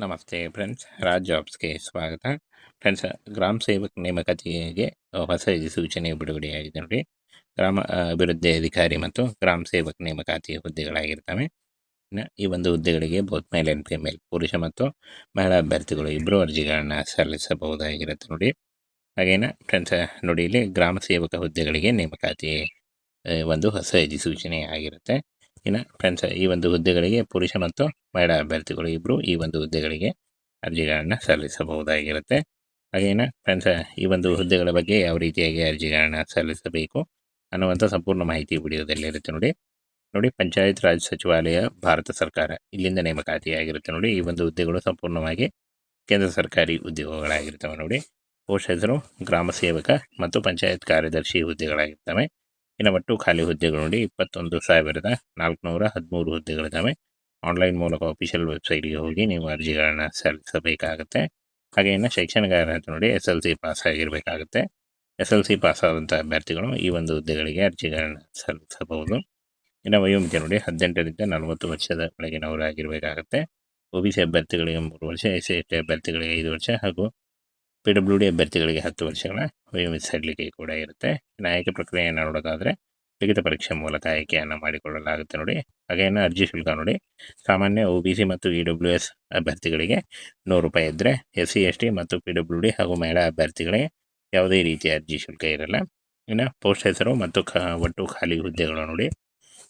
ನಮಸ್ತೆ ಫ್ರೆಂಡ್ಸ್, ರಾಜ್ ಜಾಬ್ಸ್ಗೆ ಸ್ವಾಗತ. ಫ್ರೆಂಡ್ಸ್, ಗ್ರಾಮ ಸೇವಕ ನೇಮಕಾತಿಗೆ ಹೊಸ ಸೂಚನೆ ಬಿಡುಗಡೆಯಾಗಿದೆ ನೋಡಿ. ಗ್ರಾಮ ಅಭಿವೃದ್ಧಿ ಅಧಿಕಾರಿ ಮತ್ತು ಗ್ರಾಮ ಸೇವಕ ನೇಮಕಾತಿ ಹುದ್ದೆಗಳಾಗಿರ್ತವೆ. ಈ ಒಂದು ಹುದ್ದೆಗಳಿಗೆ ಬೋತ್ ಮೇಲ್ ಆ್ಯಂಡ್ ಫಿಮೇಲ್, ಪುರುಷ ಮತ್ತು ಮಹಿಳಾ ಅಭ್ಯರ್ಥಿಗಳು ಇಬ್ಬರು ಅರ್ಜಿಗಳನ್ನು ಸಲ್ಲಿಸಬಹುದಾಗಿರುತ್ತೆ ನೋಡಿ. ಹಾಗೇನ ಫ್ರೆಂಡ್ಸ್ ನೋಡಿ, ಇಲ್ಲಿ ಗ್ರಾಮ ಸೇವಕ ಹುದ್ದೆಗಳಿಗೆ ನೇಮಕಾತಿ ಒಂದು ಹೊಸ ಸೂಚನೆ ಆಗಿರುತ್ತೆ. ಇನ್ನು ಫ್ರೆಂಡ್ಸ್, ಈ ಒಂದು ಹುದ್ದೆಗಳಿಗೆ ಪುರುಷ ಮತ್ತು ಮಹಿಳಾ ಅಭ್ಯರ್ಥಿಗಳು ಇಬ್ಬರು ಈ ಒಂದು ಹುದ್ದೆಗಳಿಗೆ ಅರ್ಜಿಗಳನ್ನು ಸಲ್ಲಿಸಬಹುದಾಗಿರುತ್ತೆ. ಹಾಗೇನ ಫ್ರೆಂಡ್ಸ್, ಈ ಒಂದು ಹುದ್ದೆಗಳ ಬಗ್ಗೆ ಯಾವ ರೀತಿಯಾಗಿ ಅರ್ಜಿಗಳನ್ನು ಸಲ್ಲಿಸಬೇಕು ಅನ್ನುವಂಥ ಸಂಪೂರ್ಣ ಮಾಹಿತಿ ವಿಡಿಯೋದಲ್ಲಿರುತ್ತೆ ನೋಡಿ. ಪಂಚಾಯತ್ ರಾಜ್ ಸಚಿವಾಲಯ, ಭಾರತ ಸರ್ಕಾರ, ಇಲ್ಲಿಂದ ನೇಮಕಾತಿಯಾಗಿರುತ್ತೆ ನೋಡಿ. ಈ ಒಂದು ಹುದ್ದೆಗಳು ಸಂಪೂರ್ಣವಾಗಿ ಕೇಂದ್ರ ಸರ್ಕಾರಿ ಉದ್ಯೋಗಗಳಾಗಿರ್ತವೆ ನೋಡಿ. ಪೋಸ್ಟ್ ಹೆಸರು ಗ್ರಾಮ ಸೇವಕ ಮತ್ತು ಪಂಚಾಯತ್ ಕಾರ್ಯದರ್ಶಿ ಹುದ್ದೆಗಳಾಗಿರ್ತವೆ. ಇನ್ನು ಒಟ್ಟು ಖಾಲಿ ಹುದ್ದೆಗಳು ನೋಡಿ 21,413 ಹುದ್ದೆಗಳಿದ್ದಾವೆ. ಆನ್ಲೈನ್ ಮೂಲಕ ಅಫಿಷಿಯಲ್ ವೆಬ್ಸೈಟ್ಗೆ ಹೋಗಿ ನೀವು ಅರ್ಜಿಗಳನ್ನು ಸಲ್ಲಿಸಬೇಕಾಗುತ್ತೆ. ಹಾಗೆ ಇನ್ನು ಶೈಕ್ಷಣಿಕ ಅರ್ಹತೆ ನೋಡಿ SLC ಪಾಸ್ ಆಗಿರಬೇಕಾಗುತ್ತೆ. SLC ಪಾಸ್ ಆದಂಥ ಅಭ್ಯರ್ಥಿಗಳು ಈ ಒಂದು ಹುದ್ದೆಗಳಿಗೆ ಅರ್ಜಿಗಳನ್ನು ಸಲ್ಲಿಸಬಹುದು. ಇನ್ನು ವಯೋಮಿತಿ ನೋಡಿ 18ರಿಂದ 40 ವರ್ಷದ ಒಳಗಿನವರಾಗಿರಬೇಕಾಗುತ್ತೆ. OBC ಅಭ್ಯರ್ಥಿಗಳಿಗೆ 3 ವರ್ಷ, SC/ST ಅಭ್ಯರ್ಥಿಗಳಿಗೆ 5 ವರ್ಷ ಹಾಗೂ PWD ಅಭ್ಯರ್ಥಿಗಳಿಗೆ 10 ವರ್ಷಗಳ ವಯೋಮಿತಿ ಸಡಿಲಿಕೆ ಕೂಡ ಇರುತ್ತೆ. ಇನ್ನು ಆಯ್ಕೆ ಪ್ರಕ್ರಿಯೆಯನ್ನು ನೋಡೋದಾದರೆ ಲಿಖಿತ ಪರೀಕ್ಷೆ ಮೂಲಕ ಆಯ್ಕೆಯನ್ನು ಮಾಡಿಕೊಳ್ಳಲಾಗುತ್ತೆ ನೋಡಿ. ಹಾಗೇನು ಅರ್ಜಿ ಶುಲ್ಕ ನೋಡಿ, ಸಾಮಾನ್ಯ OBC ಮತ್ತು EWS ಅಭ್ಯರ್ಥಿಗಳಿಗೆ ₹100 ಇದ್ದರೆ, SC/ST ಮತ್ತು PWD ಹಾಗೂ ಮಹಿಳಾ ಅಭ್ಯರ್ಥಿಗಳಿಗೆ ಯಾವುದೇ ರೀತಿಯ ಅರ್ಜಿ ಶುಲ್ಕ ಇರಲ್ಲ. ಇನ್ನು ಪೋಸ್ಟ್ ಹೆಸರು ಮತ್ತು ಒಟ್ಟು ಖಾಲಿ ಹುದ್ದೆಗಳು ನೋಡಿ,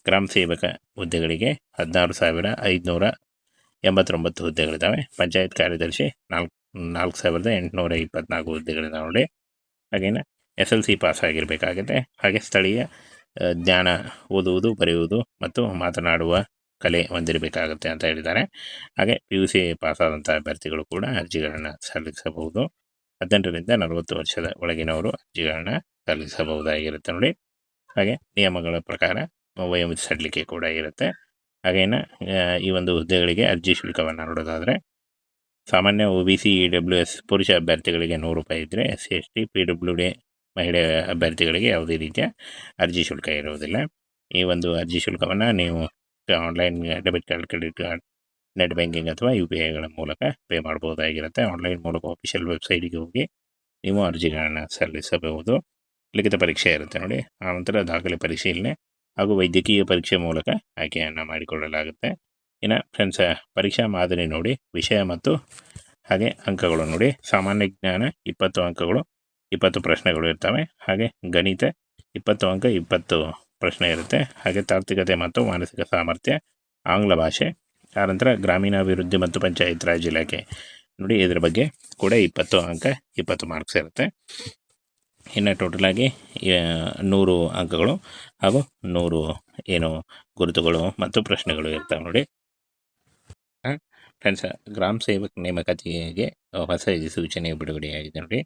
ಗ್ರಾಮ ಸೇವಕ ಹುದ್ದೆಗಳಿಗೆ 16,589 ಹುದ್ದೆಗಳಿದ್ದಾವೆ. ಪಂಚಾಯತ್ ಕಾರ್ಯದರ್ಶಿ 4,824 ಹುದ್ದೆಗಳಿದ್ದಾವೆ ನೋಡಿ. ಹಾಗೇನು SLC ಪಾಸ್ ಆಗಿರಬೇಕಾಗುತ್ತೆ. ಹಾಗೆ ಸ್ಥಳೀಯ ಜ್ಞಾನ, ಓದುವುದು, ಬರೆಯುವುದು ಮತ್ತು ಮಾತನಾಡುವ ಕಲೆ ಹೊಂದಿರಬೇಕಾಗುತ್ತೆ ಅಂತ ಹೇಳಿದ್ದಾರೆ. ಹಾಗೆ PUC ಪಾಸ್ ಆದಂಥ ಅಭ್ಯರ್ಥಿಗಳು ಕೂಡ ಅರ್ಜಿಗಳನ್ನು ಸಲ್ಲಿಸಬಹುದು. 18ರಿಂದ 40 ವರ್ಷದ ಒಳಗಿನವರು ಅರ್ಜಿಗಳನ್ನು ಸಲ್ಲಿಸಬಹುದಾಗಿರುತ್ತೆ ನೋಡಿ. ಹಾಗೆ ನಿಯಮಗಳ ಪ್ರಕಾರ ವಯೋಮಿತಿ ಸಡಿಲಿಕೆ ಕೂಡ ಇರುತ್ತೆ. ಹಾಗೇನು ಈ ಒಂದು ಹುದ್ದೆಗಳಿಗೆ ಅರ್ಜಿ ಶುಲ್ಕವನ್ನು ನೋಡೋದಾದರೆ ಸಾಮಾನ್ಯ OBC EWS ಪುರುಷ ಅಭ್ಯರ್ಥಿಗಳಿಗೆ ₹100 ಇದ್ದರೆ, SC/ST PWD ಮಹಿಳೆ ಅಭ್ಯರ್ಥಿಗಳಿಗೆ ಯಾವುದೇ ರೀತಿಯ ಅರ್ಜಿ ಶುಲ್ಕ ಇರುವುದಿಲ್ಲ. ಈ ಒಂದು ಅರ್ಜಿ ಶುಲ್ಕವನ್ನು ನೀವು online debit card, credit card, net banking ಅಥವಾ UPIಗಳ ಮೂಲಕ ಪೇ ಮಾಡ್ಬೋದಾಗಿರುತ್ತೆ. ಆನ್ಲೈನ್ ಮೂಲಕ ಅಫಿಷಿಯಲ್ ವೆಬ್ಸೈಟಿಗೆ ಹೋಗಿ ನೀವು ಅರ್ಜಿಗಳನ್ನು ಸಲ್ಲಿಸಬಹುದು. ಲಿಖಿತ ಪರೀಕ್ಷೆ ಇರುತ್ತೆ ನೋಡಿ. ಆನಂತರ ದಾಖಲೆ ಪರಿಶೀಲನೆ ಹಾಗೂ ವೈದ್ಯಕೀಯ ಪರೀಕ್ಷೆ ಮೂಲಕ ಆಯ್ಕೆಯನ್ನು ಮಾಡಿಕೊಳ್ಳಲಾಗುತ್ತೆ. ಇನ್ನು ಫ್ರೆಂಡ್ಸ್, ಪರೀಕ್ಷಾ ಮಾದರಿ ನೋಡಿ, ವಿಷಯ ಮತ್ತು ಹಾಗೆ ಅಂಕಗಳು ನೋಡಿ. ಸಾಮಾನ್ಯ ಜ್ಞಾನ 20 ಅಂಕಗಳು, 20 ಪ್ರಶ್ನೆಗಳು ಇರ್ತವೆ. ಹಾಗೆ ಗಣಿತ 20 ಅಂಕ, 20 ಪ್ರಶ್ನೆ ಇರುತ್ತೆ. ಹಾಗೆ ತಾರ್ಕಿಕತೆ ಮತ್ತು ಮಾನಸಿಕ ಸಾಮರ್ಥ್ಯ, ಆಂಗ್ಲ ಭಾಷೆ, ಆನಂತರ ಗ್ರಾಮೀಣಾಭಿವೃದ್ಧಿ ಮತ್ತು ಪಂಚಾಯತ್ ರಾಜ್ ಇಲಾಖೆ ನೋಡಿ, ಇದರ ಬಗ್ಗೆ ಕೂಡ 20 ಅಂಕ, 20 ಮಾರ್ಕ್ಸ್ ಇರುತ್ತೆ. ಇನ್ನು ಟೋಟಲಾಗಿ 100 ಅಂಕಗಳು ಹಾಗೂ 100 ಗುರುತುಗಳು ಮತ್ತು ಪ್ರಶ್ನೆಗಳು ಇರ್ತವೆ ನೋಡಿ. ಫ್ರೆಂಡ್ಸ್, ಗ್ರಾಮ ಸೇವಕ ನೇಮಕಾತಿಗೆ ಹೊಸ ಸೂಚನೆ ಬಿಡುಗಡೆಯಾಗಿದೆ ನೋಡಿ.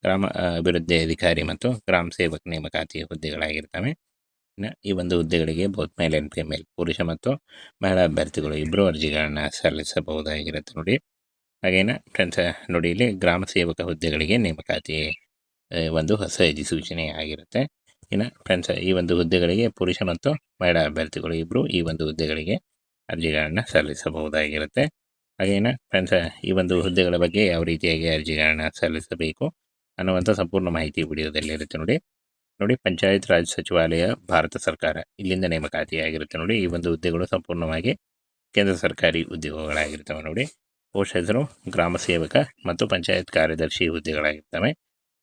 ಗ್ರಾಮ ಅಭಿವೃದ್ಧಿ ಅಧಿಕಾರಿ ಮತ್ತು ಗ್ರಾಮ ಸೇವಕ ನೇಮಕಾತಿ ಹುದ್ದೆಗಳಾಗಿರ್ತವೆ. ಈ ಒಂದು ಹುದ್ದೆಗಳಿಗೆ ಬೋತ್ ಮೇಲ್ ಆ್ಯಂಡ್ ಫಿಮೇಲ್, ಪುರುಷ ಮತ್ತು ಮಹಿಳಾ ಅಭ್ಯರ್ಥಿಗಳು ಇಬ್ಬರು ಅರ್ಜಿಗಳನ್ನು ಸಲ್ಲಿಸಬಹುದಾಗಿರುತ್ತೆ ನೋಡಿ. ಹಾಗೇನ ಫ್ರೆಂಡ್ಸ್ ನೋಡಿ, ಇಲ್ಲಿ ಗ್ರಾಮ ಸೇವಕ ಹುದ್ದೆಗಳಿಗೆ ನೇಮಕಾತಿ ಒಂದು ಹೊಸ ಸೂಚನೆ ಆಗಿರುತ್ತೆ. ಇನ್ನು ಫ್ರೆಂಡ್ಸ್, ಈ ಒಂದು ಹುದ್ದೆಗಳಿಗೆ ಪುರುಷ ಮತ್ತು ಮಹಿಳಾ ಅಭ್ಯರ್ಥಿಗಳು ಇಬ್ಬರು ಈ ಒಂದು ಹುದ್ದೆಗಳಿಗೆ ಅರ್ಜಿಗಳನ್ನು ಸಲ್ಲಿಸಬಹುದಾಗಿರುತ್ತೆ. ಹಾಗೇನ ಫ್ರೆಂಡ್ಸ್, ಈ ಒಂದು ಹುದ್ದೆಗಳ ಬಗ್ಗೆ ಯಾವ ರೀತಿಯಾಗಿ ಅರ್ಜಿಗಳನ್ನು ಸಲ್ಲಿಸಬೇಕು ಅನ್ನುವಂಥ ಸಂಪೂರ್ಣ ಮಾಹಿತಿ ವಿಡಿಯೋದಲ್ಲಿರುತ್ತೆ ನೋಡಿ. ಪಂಚಾಯತ್ ರಾಜ್ ಸಚಿವಾಲಯ, ಭಾರತ ಸರ್ಕಾರ, ಇಲ್ಲಿಂದ ನೇಮಕಾತಿಯಾಗಿರುತ್ತೆ ನೋಡಿ. ಈ ಒಂದು ಹುದ್ದೆಗಳು ಸಂಪೂರ್ಣವಾಗಿ ಕೇಂದ್ರ ಸರ್ಕಾರಿ ಉದ್ಯೋಗಗಳಾಗಿರ್ತವೆ ನೋಡಿ. ಪೋಸ್ಟ್ ಹೆಸರು ಗ್ರಾಮ ಸೇವಕ ಮತ್ತು ಪಂಚಾಯತ್ ಕಾರ್ಯದರ್ಶಿ ಹುದ್ದೆಗಳಾಗಿರ್ತವೆ.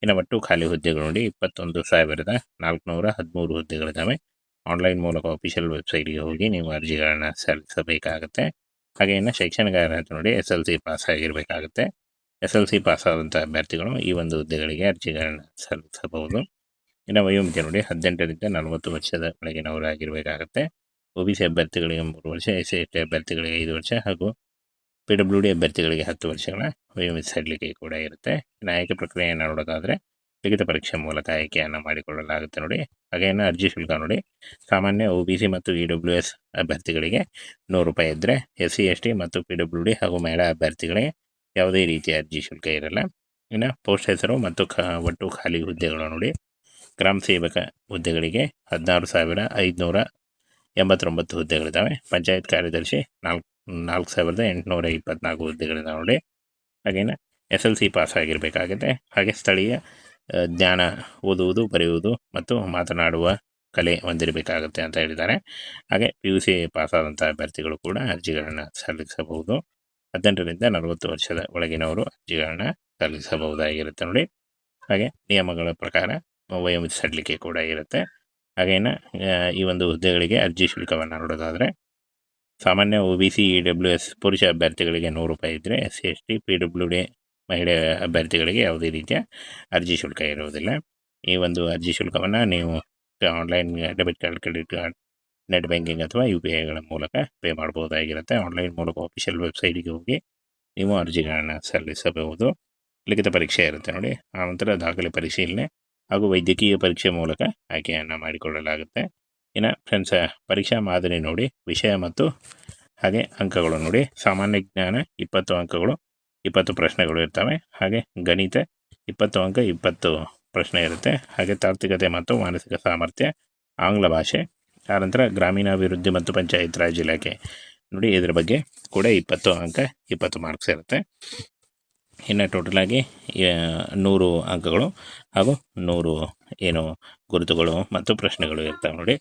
ಇನ್ನು ಒಟ್ಟು ಖಾಲಿ ಹುದ್ದೆಗಳು ನೋಡಿ 21,413 ಹುದ್ದೆಗಳಿದ್ದಾವೆ. ಆನ್ಲೈನ್ ಮೂಲಕ ಅಫಿಷಿಯಲ್ ವೆಬ್ಸೈಟ್ಗೆ ಹೋಗಿ ನೀವು ಅರ್ಜಿಗಳನ್ನು ಸಲ್ಲಿಸಬೇಕಾಗುತ್ತೆ. ಹಾಗೆ ಇನ್ನು ಶೈಕ್ಷಣಿಕ ಅರ್ಹತೆ ನೋಡಿ SLC ಪಾಸ್ ಆಗಿರಬೇಕಾಗುತ್ತೆ. SLC ಪಾಸ್ ಆದಂಥ ಅಭ್ಯರ್ಥಿಗಳು ಈ ಒಂದು ಹುದ್ದೆಗಳಿಗೆ ಅರ್ಜಿಗಳನ್ನು ಸಲ್ಲಿಸಬಹುದು. ಇನ್ನು ವಯೋಮಿತಿ ನೋಡಿ 18ರಿಂದ 40 ವರ್ಷದ ಒಳಗಿನವರಾಗಿರಬೇಕಾಗುತ್ತೆ. OBC ಅಭ್ಯರ್ಥಿಗಳಿಗೆ 3 ವರ್ಷ, SC/ST ಅಭ್ಯರ್ಥಿಗಳಿಗೆ 5 ವರ್ಷ ಹಾಗೂ PWD ಅಭ್ಯರ್ಥಿಗಳಿಗೆ 10 ವರ್ಷಗಳ ವಯೋಮಿತಿ ಸಡಿಲಿಕೆ ಕೂಡ ಇರುತ್ತೆ. ಇನ್ನು ಆಯ್ಕೆ ಪ್ರಕ್ರಿಯೆಯನ್ನು ನೋಡೋದಾದರೆ ಲಿಖಿತ ಪರೀಕ್ಷೆ ಮೂಲಕ ಆಯ್ಕೆಯನ್ನು ಮಾಡಿಕೊಳ್ಳಲಾಗುತ್ತೆ ನೋಡಿ. ಹಾಗೇನು ಅರ್ಜಿ ಶುಲ್ಕ ನೋಡಿ, ಸಾಮಾನ್ಯ OBC ಮತ್ತು EWS ಅಭ್ಯರ್ಥಿಗಳಿಗೆ ₹100 ಇದ್ದರೆ, SC/ST ಮತ್ತು PWD ಹಾಗೂ ಮಹಿಳಾ ಅಭ್ಯರ್ಥಿಗಳಿಗೆ ಯಾವುದೇ ರೀತಿಯ ಅರ್ಜಿ ಶುಲ್ಕ ಇರಲ್ಲ. ಇನ್ನು ಪೋಸ್ಟ್ ಹೆಸರು ಮತ್ತು ಒಟ್ಟು ಖಾಲಿ ಹುದ್ದೆಗಳು ನೋಡಿ, ಗ್ರಾಮ ಸೇವಕ ಹುದ್ದೆಗಳಿಗೆ 16,589 ಹುದ್ದೆಗಳಿದ್ದಾವೆ. ಪಂಚಾಯತ್ ಕಾರ್ಯದರ್ಶಿ 4824 ಹುದ್ದೆಗಳಿಂದ ನೋಡಿ. ಹಾಗೇನ SLC ಪಾಸ್ ಆಗಿರಬೇಕಾಗುತ್ತೆ. ಹಾಗೆ ಸ್ಥಳೀಯ ಜ್ಞಾನ ಓದುವುದು, ಬರೆಯುವುದು ಮತ್ತು ಮಾತನಾಡುವ ಕಲೆ ಹೊಂದಿರಬೇಕಾಗುತ್ತೆ ಅಂತ ಹೇಳಿದ್ದಾರೆ. ಹಾಗೆ PUC ಪಾಸಾದಂಥ ಅಭ್ಯರ್ಥಿಗಳು ಕೂಡ ಅರ್ಜಿಗಳನ್ನು ಸಲ್ಲಿಸಬಹುದು. 18ರಿಂದ 40 ವರ್ಷದ ಒಳಗಿನವರು ಅರ್ಜಿಗಳನ್ನ ಸಲ್ಲಿಸಬಹುದಾಗಿರುತ್ತೆ ನೋಡಿ. ಹಾಗೆ ನಿಯಮಗಳ ಪ್ರಕಾರ ವಯೋಮಿತಿ ಸಡಿಲಿಕೆ ಕೂಡ ಇರುತ್ತೆ. ಹಾಗೇನ ಈ ಒಂದು ಹುದ್ದೆಗಳಿಗೆ ಅರ್ಜಿ ಶುಲ್ಕವನ್ನು ನೋಡೋದಾದರೆ ಸಾಮಾನ್ಯ OBC EWS ಪುರುಷ ಅಭ್ಯರ್ಥಿಗಳಿಗೆ 100 ರೂಪಾಯಿ ಇದ್ದರೆ, SC ST PWD ಮಹಿಳೆ ಅಭ್ಯರ್ಥಿಗಳಿಗೆ ಯಾವುದೇ ರೀತಿಯ ಅರ್ಜಿ ಶುಲ್ಕ ಇರುವುದಿಲ್ಲ. ಈ ಒಂದು ಅರ್ಜಿ ಶುಲ್ಕವನ್ನು ನೀವು online debit card, credit card, net banking ಅಥವಾ UPIಗಳ ಮೂಲಕ ಪೇ ಮಾಡ್ಬೋದಾಗಿರುತ್ತೆ. ಆನ್ಲೈನ್ ಮೂಲಕ ಆಫಿಷಿಯಲ್ ವೆಬ್ಸೈಟಿಗೆ ಹೋಗಿ ನೀವು ಅರ್ಜಿಗಳನ್ನು ಸಲ್ಲಿಸಬಹುದು. ಲಿಖಿತ ಪರೀಕ್ಷೆ ಇರುತ್ತೆ ನೋಡಿ. ಆನಂತರ ದಾಖಲೆ ಪರಿಶೀಲನೆ ಹಾಗೂ ವೈದ್ಯಕೀಯ ಪರೀಕ್ಷೆ ಮೂಲಕ ಆಯ್ಕೆಯನ್ನು ಮಾಡಿಕೊಳ್ಳಲಾಗುತ್ತೆ. ಇನ್ನು ಫ್ರೆಂಡ್ಸ್, ಪರೀಕ್ಷಾ ಮಾದರಿ ನೋಡಿ, ವಿಷಯ ಮತ್ತು ಹಾಗೆ ಅಂಕಗಳು ನೋಡಿ. ಸಾಮಾನ್ಯ ಜ್ಞಾನ 20 ಅಂಕಗಳು, 20 ಪ್ರಶ್ನೆಗಳು ಇರ್ತವೆ. ಹಾಗೆ ಗಣಿತ 20 ಅಂಕ, 20 ಪ್ರಶ್ನೆ ಇರುತ್ತೆ. ಹಾಗೆ ತಾರ್ಕಿಕತೆ ಮತ್ತು ಮಾನಸಿಕ ಸಾಮರ್ಥ್ಯ, ಆಂಗ್ಲ ಭಾಷೆ, ಆನಂತರ ಗ್ರಾಮೀಣಾಭಿವೃದ್ಧಿ ಮತ್ತು ಪಂಚಾಯತ್ ರಾಜ್ ಇಲಾಖೆ ನೋಡಿ. ಇದ್ರ ಬಗ್ಗೆ ಕೂಡ 20 ಅಂಕ, 20 ಮಾರ್ಕ್ಸ್ ಇರುತ್ತೆ. ಇನ್ನು ಟೋಟಲಾಗಿ 100 ಅಂಕಗಳು ಹಾಗೂ 100 ಗುರುತುಗಳು ಮತ್ತು ಪ್ರಶ್ನೆಗಳು ಇರ್ತವೆ ನೋಡಿ.